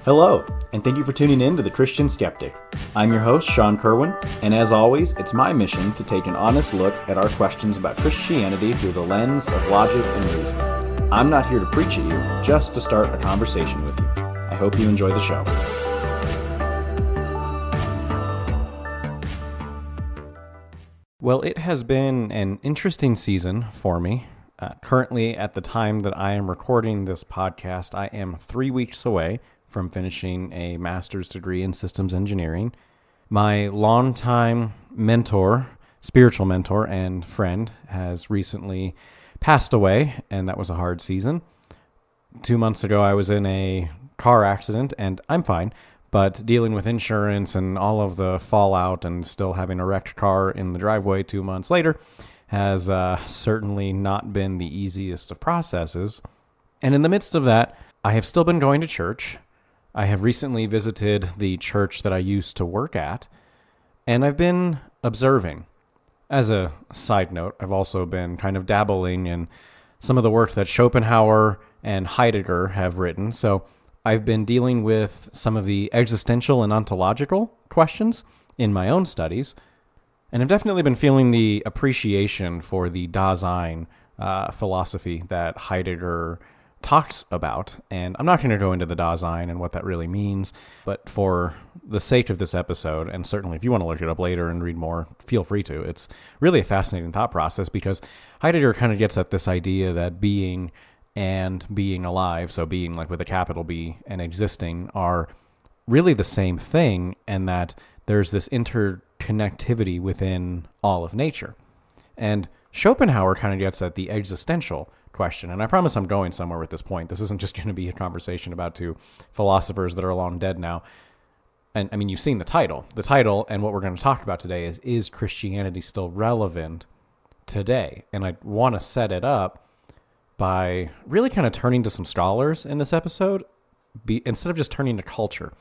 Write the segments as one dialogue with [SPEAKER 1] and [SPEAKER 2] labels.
[SPEAKER 1] Hello, and thank you for tuning in to The Christian Skeptic. I'm your host, Sean Kerwin, and as always, it's my mission to take an honest look at our questions about Christianity through the lens of logic and reason. I'm not here to preach at you, just to start a conversation with you. I hope you enjoy the show. Well, it has been an interesting season for me. Currently, at the time that I am recording this podcast, I am 3 weeks away from finishing a master's degree in systems engineering. My longtime mentor, spiritual mentor and friend, has recently passed away, and that was a hard season. 2 months ago, I was in a car accident, and I'm fine, but dealing with insurance and all of the fallout and still having a wrecked car in the driveway 2 months later has certainly not been the easiest of processes. And in the midst of that, I have still been going to church. I have recently visited the church that I used to work at, and I've been observing. As a side note, I've also been kind of dabbling in some of the work that Schopenhauer and Heidegger have written, so I've been dealing with some of the existential and ontological questions in my own studies, and I've definitely been feeling the appreciation for the Dasein philosophy that Heidegger talks about. And I'm not going to go into the Dasein and what that really means, but for the sake of this episode, and certainly if you want to look it up later and read more, feel free to. It's really a fascinating thought process because Heidegger kind of gets at this idea that being and being alive, so being like with a capital B and existing, are really the same thing, and that there's this interconnectivity within all of nature. And Schopenhauer kind of gets at the existential question, and I promise I'm going somewhere with this point. This isn't just going to be a conversation about two philosophers that are long dead now. And I mean, you've seen the title. The title, and what we're going to talk about today is Christianity still relevant today? And I want to set it up by really kind of turning to some scholars in this episode, instead of just turning to culture.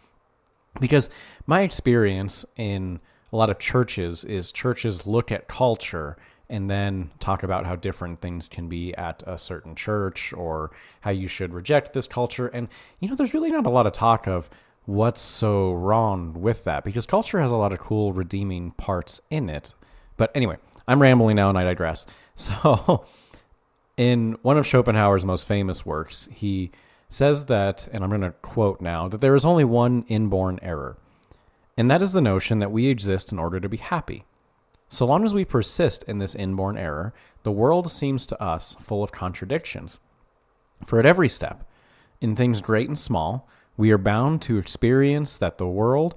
[SPEAKER 1] Because my experience in a lot of churches is churches look at culture and then talk about how different things can be at a certain church or how you should reject this culture. And, there's really not a lot of talk of what's so wrong with that, because culture has a lot of cool redeeming parts in it. But anyway, I'm rambling now and I digress. So in one of Schopenhauer's most famous works, he says that, and I'm going to quote now, that there is only one inborn error, and that is the notion that we exist in order to be happy. So long as we persist in this inborn error, the world seems to us full of contradictions. For at every step, in things great and small, we are bound to experience that the world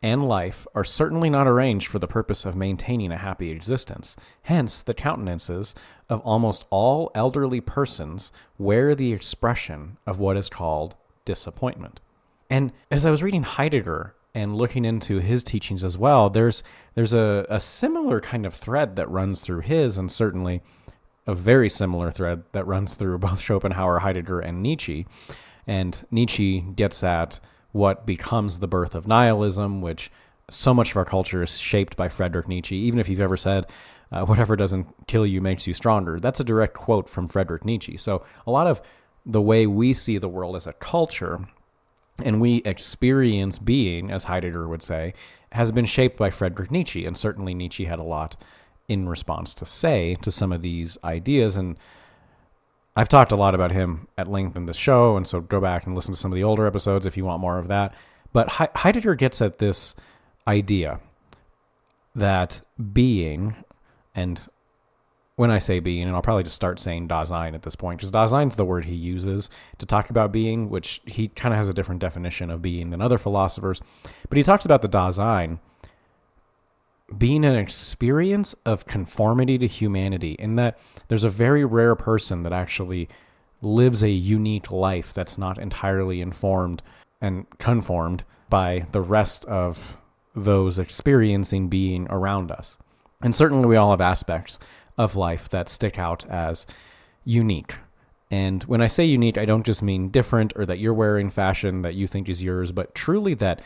[SPEAKER 1] and life are certainly not arranged for the purpose of maintaining a happy existence. Hence, the countenances of almost all elderly persons wear the expression of what is called disappointment. And as I was reading Heidegger and looking into his teachings as well, there's a similar kind of thread that runs through his, and certainly a very similar thread that runs through both Schopenhauer, Heidegger, and Nietzsche. And Nietzsche gets at what becomes the birth of nihilism, which so much of our culture is shaped by Friedrich Nietzsche. Even if you've ever said, whatever doesn't kill you makes you stronger, that's a direct quote from Friedrich Nietzsche. So a lot of the way we see the world as a culture and we experience being, as Heidegger would say, has been shaped by Friedrich Nietzsche. And certainly Nietzsche had a lot in response to say to some of these ideas. And I've talked a lot about him at length in this show, and so go back and listen to some of the older episodes if you want more of that. But Heidegger gets at this idea that being, and when I say being, and I'll probably just start saying Dasein at this point, because Dasein's the word he uses to talk about being, which he kind of has a different definition of being than other philosophers. But he talks about the Dasein being an experience of conformity to humanity, in that there's a very rare person that actually lives a unique life that's not entirely informed and conformed by the rest of those experiencing being around us. And certainly we all have aspects of life that stick out as unique. And when I say unique, I don't just mean different or that you're wearing fashion that you think is yours, but truly that,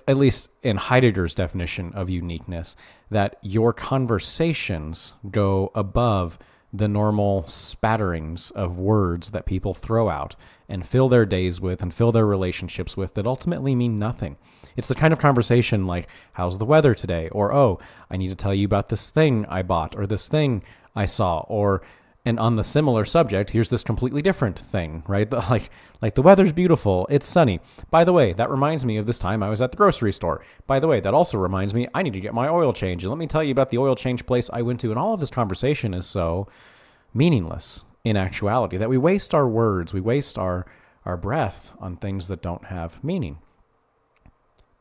[SPEAKER 1] at least in Heidegger's definition of uniqueness, that your conversations go above the normal spatterings of words that people throw out and fill their days with and fill their relationships with that ultimately mean nothing. It's the kind of conversation like, how's the weather today? Or, oh, I need to tell you about this thing I bought or this thing I saw. Or, and on the similar subject, here's this completely different thing, right? Like the weather's beautiful. It's sunny. By the way, that reminds me of this time I was at the grocery store. By the way, that also reminds me I need to get my oil change. And let me tell you about the oil change place I went to. And all of this conversation is so meaningless in actuality that we waste our words, we waste our breath on things that don't have meaning.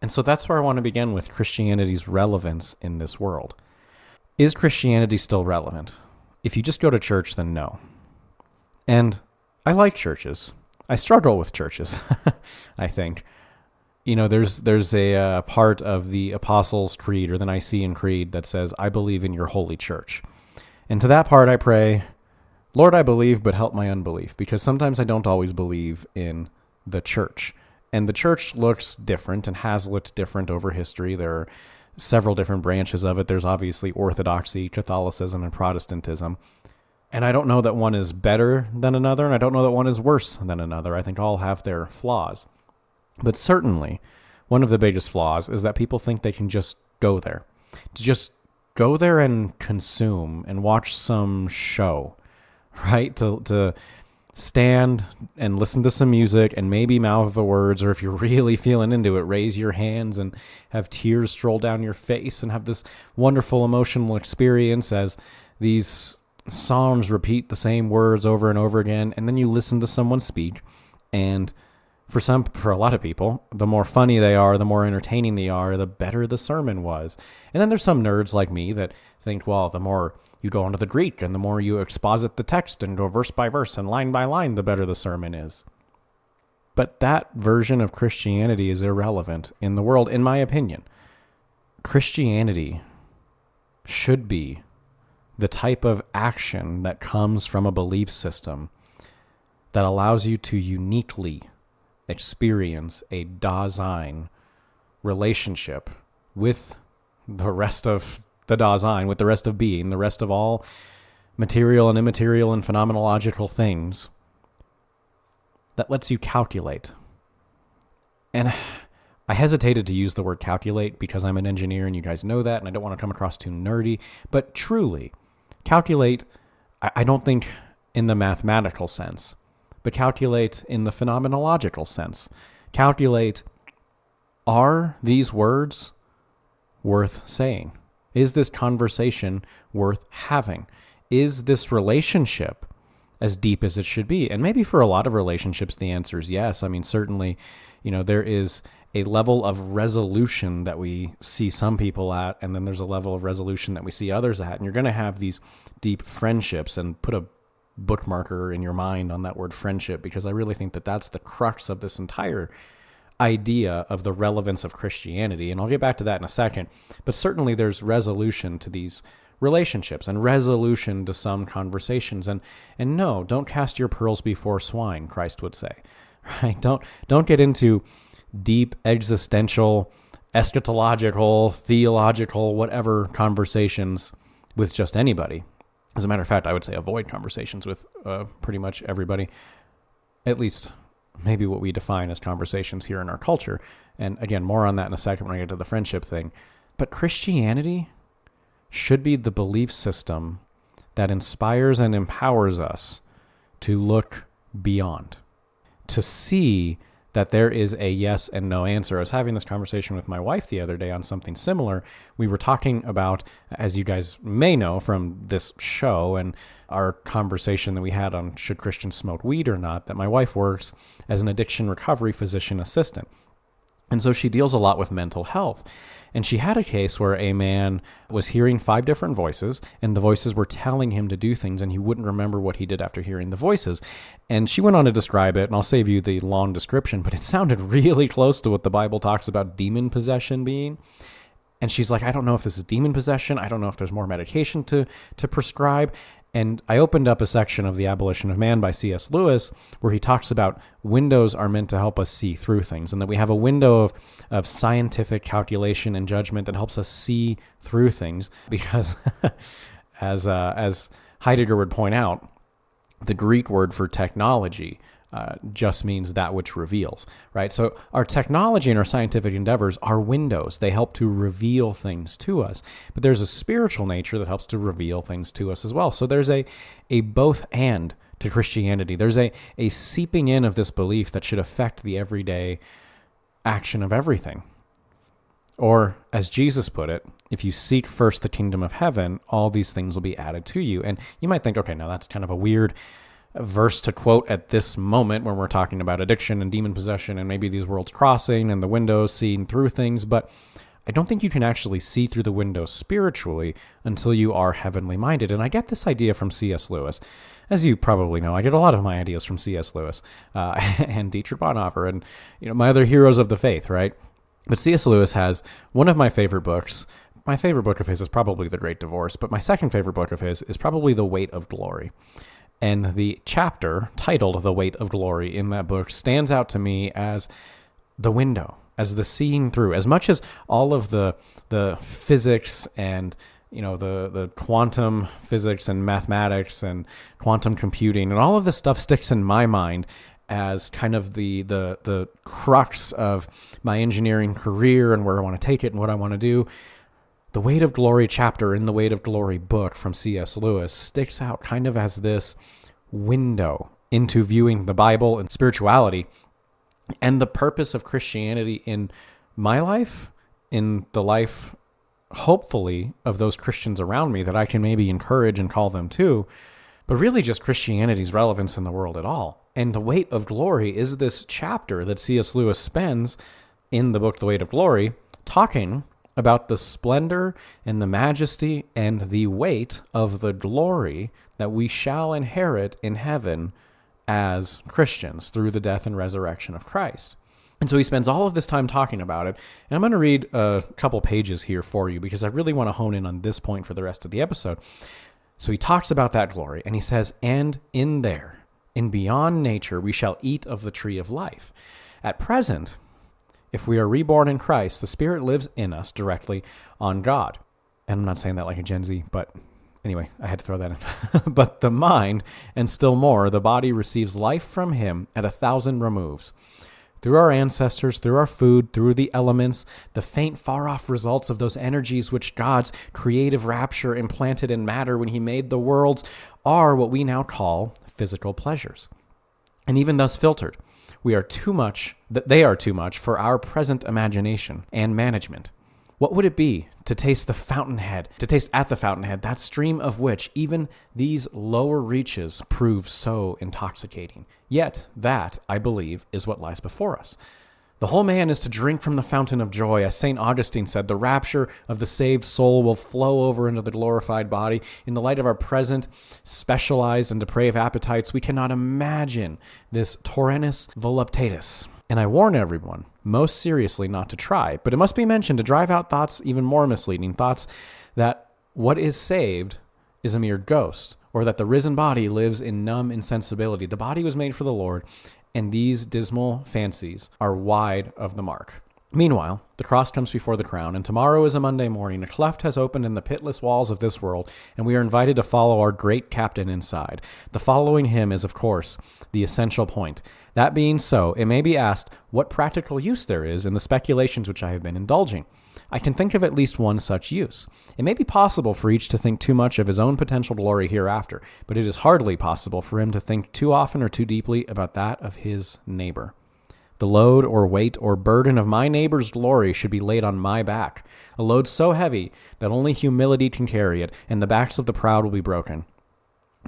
[SPEAKER 1] And so that's where I want to begin with Christianity's relevance in this world. Is Christianity still relevant? If you just go to church, then no. And I like churches. I struggle with churches, I think. You know, there's a part of the Apostles' Creed or the Nicene Creed that says, I believe in your holy church. And to that part I pray, Lord, I believe, but help my unbelief, because sometimes I don't always believe in the church. And the church looks different and has looked different over history. There are several different branches of it. There's obviously Orthodoxy, Catholicism, and Protestantism. And I don't know that one is better than another, and I don't know that one is worse than another. I think all have their flaws. But certainly, one of the biggest flaws is that people think they can just go there. To just go there and consume and watch some show, right? To stand and listen to some music and maybe mouth the words, or if you're really feeling into it, raise your hands and have tears stroll down your face and have this wonderful emotional experience as these psalms repeat the same words over and over again. And then you listen to someone speak, and for a lot of people, the more funny they are, the more entertaining they are, the better the sermon was. And then there's some nerds like me that think, well, the more you go into the Greek and the more you exposit the text and go verse by verse and line by line, the better the sermon is. But that version of Christianity is irrelevant in the world, in my opinion. Christianity should be the type of action that comes from a belief system that allows you to uniquely experience a Dasein relationship with the rest of the Dasein, with the rest of being, the rest of all material and immaterial and phenomenological things, that lets you calculate. And I hesitated to use the word calculate because I'm an engineer and you guys know that, and I don't want to come across too nerdy, but truly, calculate, I don't think in the mathematical sense, but calculate in the phenomenological sense. Calculate, are these words worth saying? Is this conversation worth having? Is this relationship as deep as it should be? And maybe for a lot of relationships, the answer is yes. I mean, certainly, there is a level of resolution that we see some people at, and then there's a level of resolution that we see others at. And you're going to have these deep friendships, and put a bookmarker in your mind on that word friendship, because I really think that that's the crux of this entire idea of the relevance of Christianity. And I'll get back to that in a second. But certainly there's resolution to these relationships and resolution to some conversations. And no, don't cast your pearls before swine, Christ would say. Right? Don't get into deep existential, eschatological, theological, whatever conversations with just anybody. As a matter of fact, I would say avoid conversations with pretty much everybody, at least maybe what we define as conversations here in our culture. And again, more on that in a second when I get to the friendship thing. But Christianity should be the belief system that inspires and empowers us to look beyond, to see that there is a yes and no answer. I was having this conversation with my wife the other day on something similar. We were talking about, as you guys may know from this show and our conversation that we had on should Christians smoke weed or not, that my wife works as an addiction recovery physician assistant. And so she deals a lot with mental health. And she had a case where a man was hearing 5 different voices, and the voices were telling him to do things, and he wouldn't remember what he did after hearing the voices. And she went on to describe it, and I'll save you the long description, but it sounded really close to what the Bible talks about demon possession being. And she's like, I don't know if this is demon possession. I don't know if there's more medication to prescribe. And I opened up a section of The Abolition of Man by C.S. Lewis where he talks about windows are meant to help us see through things, and that we have a window of scientific calculation and judgment that helps us see through things, because as Heidegger would point out, the Greek word for technology just means that which reveals, right? So our technology and our scientific endeavors are windows. They help to reveal things to us. But there's a spiritual nature that helps to reveal things to us as well. So there's a both and to Christianity. There's a seeping in of this belief that should affect the everyday action of everything. Or, as Jesus put it, if you seek first the kingdom of heaven, all these things will be added to you. And you might think, okay, now that's kind of a weird verse to quote at this moment when we're talking about addiction and demon possession and maybe these worlds crossing and the windows seeing through things, but I don't think you can actually see through the windows spiritually until you are heavenly minded. And I get this idea from C.S. Lewis. As you probably know, I get a lot of my ideas from C.S. Lewis and Dietrich Bonhoeffer and my other heroes of the faith, right? But C.S. Lewis has one of my favorite books. My favorite book of his is probably The Great Divorce, but my second favorite book of his is probably The Weight of Glory. And the chapter titled The Weight of Glory in that book stands out to me as the window, as the seeing through. As much as all of the physics and the quantum physics and mathematics and quantum computing and all of this stuff sticks in my mind as kind of the crux of my engineering career and where I want to take it and what I want to do, the Weight of Glory chapter in the Weight of Glory book from C.S. Lewis sticks out kind of as this window into viewing the Bible and spirituality and the purpose of Christianity in my life, in the life, hopefully, of those Christians around me that I can maybe encourage and call them to, but really just Christianity's relevance in the world at all. And the Weight of Glory is this chapter that C.S. Lewis spends in the book The Weight of Glory talking about the splendor and the majesty and the weight of the glory that we shall inherit in heaven as Christians through the death and resurrection of Christ. And so he spends all of this time talking about it. And I'm going to read a couple pages here for you because I really want to hone in on this point for the rest of the episode. So he talks about that glory and he says, "And in there, in beyond nature, we shall eat of the tree of life. At present, if we are reborn in Christ, the Spirit lives in us directly on God." And I'm not saying that like a Gen Z, but anyway, I had to throw that in. "But the mind, and still more, the body receives life from him at 1,000 removes. Through our ancestors, through our food, through the elements, the faint, far-off results of those energies which God's creative rapture implanted in matter when he made the worlds are what we now call physical pleasures. And even thus filtered, they are too much for our present imagination and management. What would it be to taste at the fountainhead, that stream of which even these lower reaches prove so intoxicating? Yet that, I believe, is what lies before us. The whole man is to drink from the fountain of joy. As St. Augustine said, the rapture of the saved soul will flow over into the glorified body. In the light of our present specialized and depraved appetites, we cannot imagine this torrentus voluptatis. And I warn everyone, most seriously, not to try. But it must be mentioned to drive out thoughts even more misleading, thoughts that what is saved is a mere ghost, or that the risen body lives in numb insensibility. The body was made for the Lord, and these dismal fancies are wide of the mark. Meanwhile, the cross comes before the crown, and tomorrow is a Monday morning. A cleft has opened in the pitless walls of this world, and we are invited to follow our great captain inside. The following him is, of course, the essential point. That being so, it may be asked what practical use there is in the speculations which I have been indulging. I can think of at least one such use. It may be possible for each to think too much of his own potential glory hereafter, but it is hardly possible for him to think too often or too deeply about that of his neighbor. The load or weight or burden of my neighbor's glory should be laid on my back, a load so heavy that only humility can carry it, and the backs of the proud will be broken.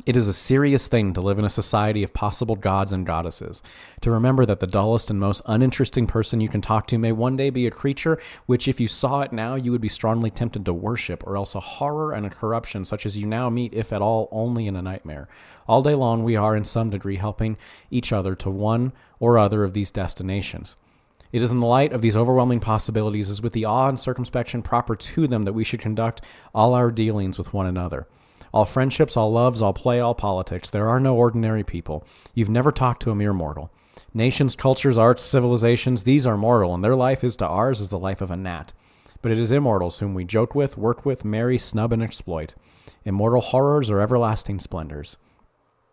[SPEAKER 1] It is a serious thing to live in a society of possible gods and goddesses, to remember that the dullest and most uninteresting person you can talk to may one day be a creature which, if you saw it now, you would be strongly tempted to worship, or else a horror and a corruption such as you now meet, if at all, only in a nightmare. All day long we are in some degree helping each other to one or other of these destinations. It is in the light of these overwhelming possibilities, as with the awe and circumspection proper to them, that we should conduct all our dealings with one another. All friendships, all loves, all play, all politics. There are no ordinary people. You've never talked to a mere mortal. Nations, cultures, arts, civilizations, these are mortal, and their life is to ours as the life of a gnat. But it is immortals whom we joke with, work with, marry, snub, and exploit. immortal horrors, or everlasting splendors.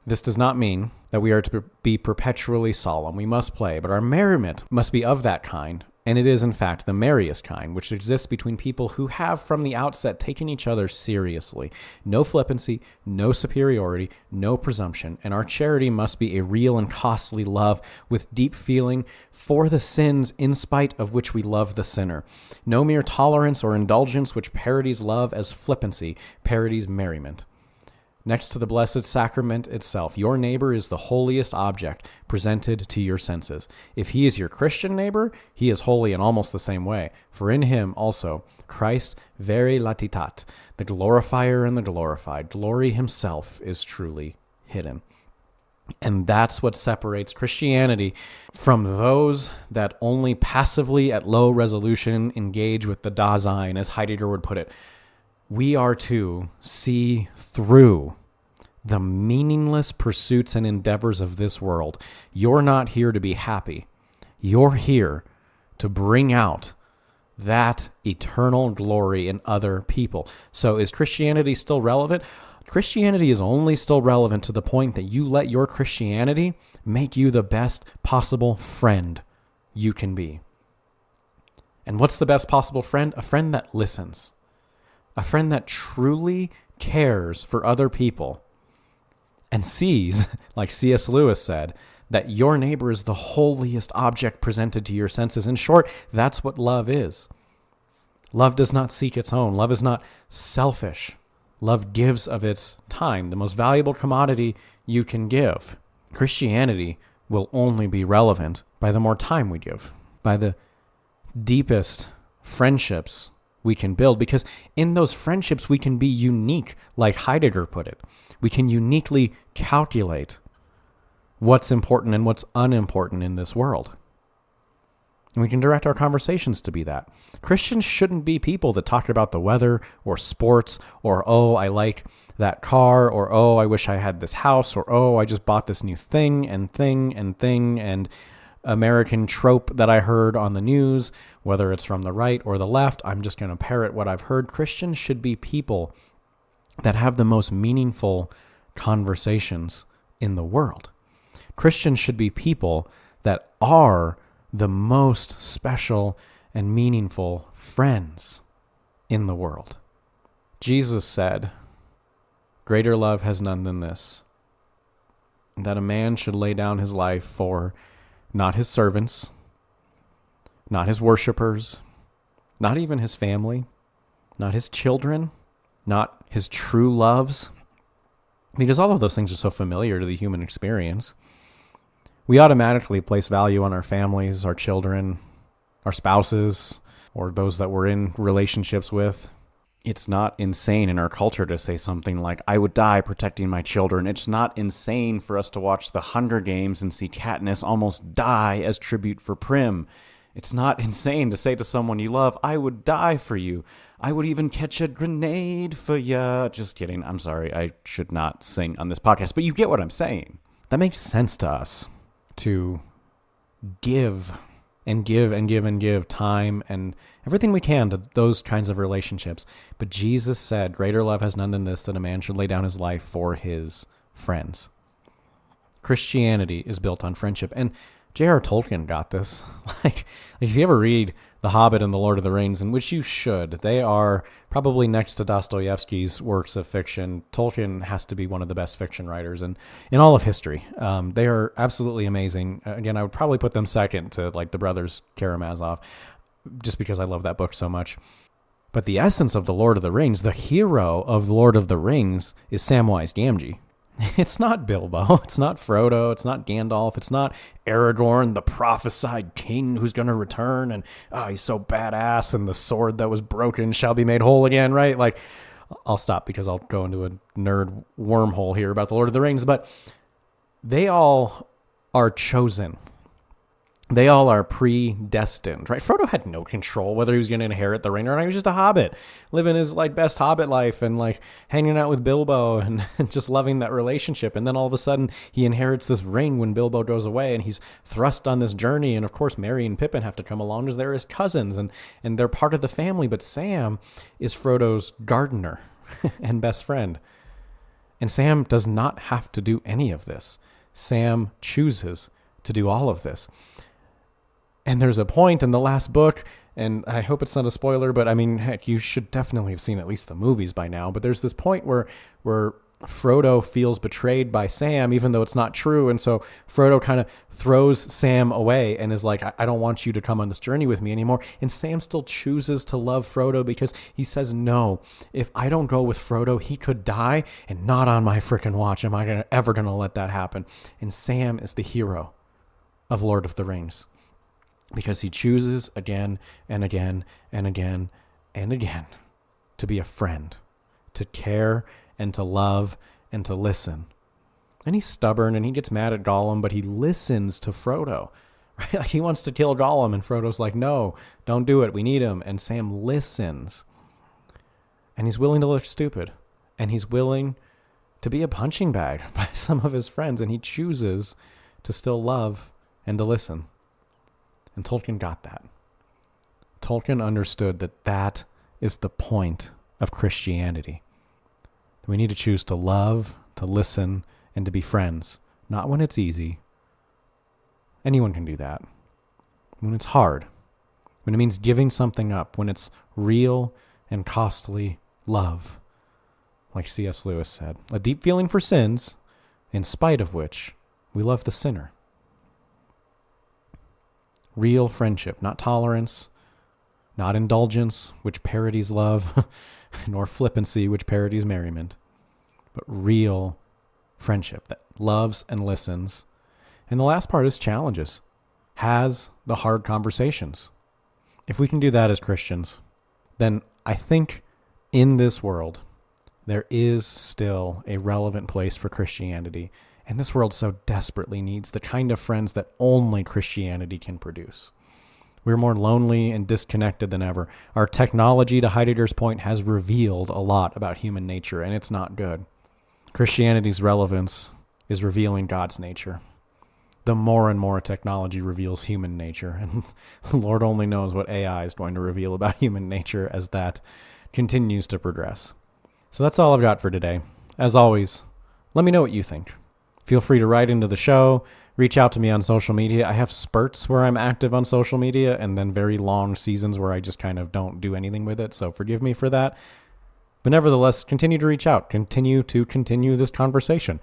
[SPEAKER 1] This does not mean that we are to be perpetually solemn. We must play, but our merriment must be of that kind, and it is in fact the merriest kind, which exists between people who have from the outset taken each other seriously. No flippancy, no superiority, no presumption, and our charity must be a real and costly love with deep feeling for the sins in spite of which we love the sinner. No mere tolerance or indulgence which parodies love as flippancy, parodies merriment. Next to the Blessed Sacrament itself, your neighbor is the holiest object presented to your senses. If he is your Christian neighbor, he is holy in almost the same way. For in him also, Christ vere latitat, the glorifier and the glorified, glory himself is truly hidden. And that's what separates Christianity from those that only passively at low resolution engage with the Dasein, as Heidegger would put it. We are to see through the meaningless pursuits and endeavors of this world. You're not here to be happy. You're here to bring out that eternal glory in other people. So is Christianity still relevant? Christianity is only still relevant to the point that you let your Christianity make you the best possible friend you can be. And what's the best possible friend? A friend that listens. A friend that truly cares for other people and sees, like C.S. Lewis said, that your neighbor is the holiest object presented to your senses. In short, that's what love is. Love does not seek its own. Love is not selfish. Love gives of its time, the most valuable commodity you can give. Christianity will only be relevant by the more time we give, by the deepest friendships we can build, because in those friendships we can be unique, like Heidegger put it. We can uniquely calculate what's important and what's unimportant in this world. And we can direct our conversations to be that. Christians shouldn't be people that talk about the weather or sports or, oh, I like that car, or, oh, I wish I had this house, or, oh, I just bought this new thing and American trope that I heard on the news, whether it's from the right or the left. I'm just going to parrot what I've heard. Christians should be people that have the most meaningful conversations in the world. Christians should be people that are the most special and meaningful friends in the world. Jesus said, "Greater love has none than this, that a man should lay down his life for not his servants, not his worshipers, not even his family, not his children, not his true loves," because all of those things are so familiar to the human experience. We automatically place value on our families, our children, our spouses, or those that we're in relationships with. It's not insane in our culture to say something like, I would die protecting my children. It's not insane for us to watch the Hunger Games and see Katniss almost die as tribute for Prim. It's not insane to say to someone you love, I would die for you. I would even catch a grenade for ya. Just kidding. I'm sorry. I should not sing on this podcast, but you get what I'm saying. That makes sense to us, to give and give and give and give time and everything we can to those kinds of relationships. But Jesus said, greater love has none than this, that a man should lay down his life for his friends. Christianity is built on friendship. And J.R. Tolkien got this. Like, if you ever read The Hobbit and The Lord of the Rings, and which you should, they are probably next to Dostoevsky's works of fiction. Tolkien has to be one of the best fiction writers in all of history. They are absolutely amazing. Again, I would probably put them second to like the brothers Karamazov, just because I love that book so much. But the essence of The Lord of the Rings, the hero of The Lord of the Rings, is Samwise Gamgee. It's not Bilbo, it's not Frodo, it's not Gandalf, it's not Aragorn, the prophesied king who's going to return, and he's so badass, and the sword that was broken shall be made whole again, right? Like, I'll stop because I'll go into a nerd wormhole here about The Lord of the Rings, but they all are chosen. They all are predestined, right? Frodo had no control whether he was going to inherit the ring or not. He was just a hobbit, living his like best hobbit life and like hanging out with Bilbo and just loving that relationship. And then all of a sudden he inherits this ring when Bilbo goes away and he's thrust on this journey. And of course, Merry and Pippin have to come along as they're his cousins and they're part of the family. But Sam is Frodo's gardener. and best friend. And Sam does not have to do any of this. Sam chooses to do all of this. And there's a point in the last book, and I hope it's not a spoiler, but I mean, heck, you should definitely have seen at least the movies by now. But there's this point where Frodo feels betrayed by Sam, even though it's not true. And so Frodo kind of throws Sam away and is like, I don't want you to come on this journey with me anymore. And Sam still chooses to love Frodo because he says, no, if I don't go with Frodo, he could die, and not on my freaking watch am I ever going to let that happen. And Sam is the hero of Lord of the Rings because he chooses again and again and again and again to be a friend, to care and to love and to listen. And he's stubborn and he gets mad at Gollum, but he listens to Frodo. Right? Like, he wants to kill Gollum, and Frodo's like, no, don't do it. We need him. And Sam listens. And he's willing to look stupid. And he's willing to be a punching bag by some of his friends. And he chooses to still love and to listen. And Tolkien got that. Tolkien understood that that is the point of Christianity. We need to choose to love, to listen, and to be friends. Not when it's easy. Anyone can do that. When it's hard. When it means giving something up. When it's real and costly love. Like C.S. Lewis said. A deep feeling for sins, in spite of which we love the sinner. Real friendship, not tolerance, not indulgence, which parodies love, nor flippancy, which parodies merriment, but real friendship that loves and listens. And the last part is challenges, has the hard conversations. If we can do that as Christians, then I think in this world, there is still a relevant place for Christianity. And this world so desperately needs the kind of friends that only Christianity can produce. We're more lonely and disconnected than ever. Our technology, to Heidegger's point, has revealed a lot about human nature, and it's not good. Christianity's relevance is revealing God's nature. The more and more technology reveals human nature, and Lord only knows what AI is going to reveal about human nature as that continues to progress. So that's all I've got for today. As always, let me know what you think. Feel free to write into the show, reach out to me on social media. I have spurts where I'm active on social media and then very long seasons where I just kind of don't do anything with it, so forgive me for that. But nevertheless, continue to reach out, continue this conversation.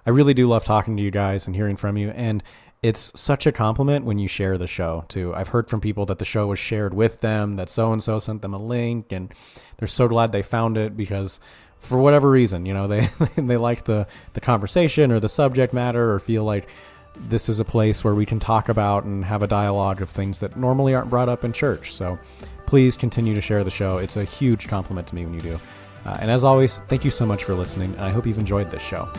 [SPEAKER 1] I really do love talking to you guys and hearing from you, and it's such a compliment when you share the show, too. I've heard from people that the show was shared with them, that so-and-so sent them a link, and they're so glad they found it because for whatever reason, they like the conversation or the subject matter, or feel like this is a place where we can talk about and have a dialogue of things that normally aren't brought up in church. So please continue to share the show. It's a huge compliment to me when you do. And as always, thank you so much for listening, and I hope you've enjoyed this show.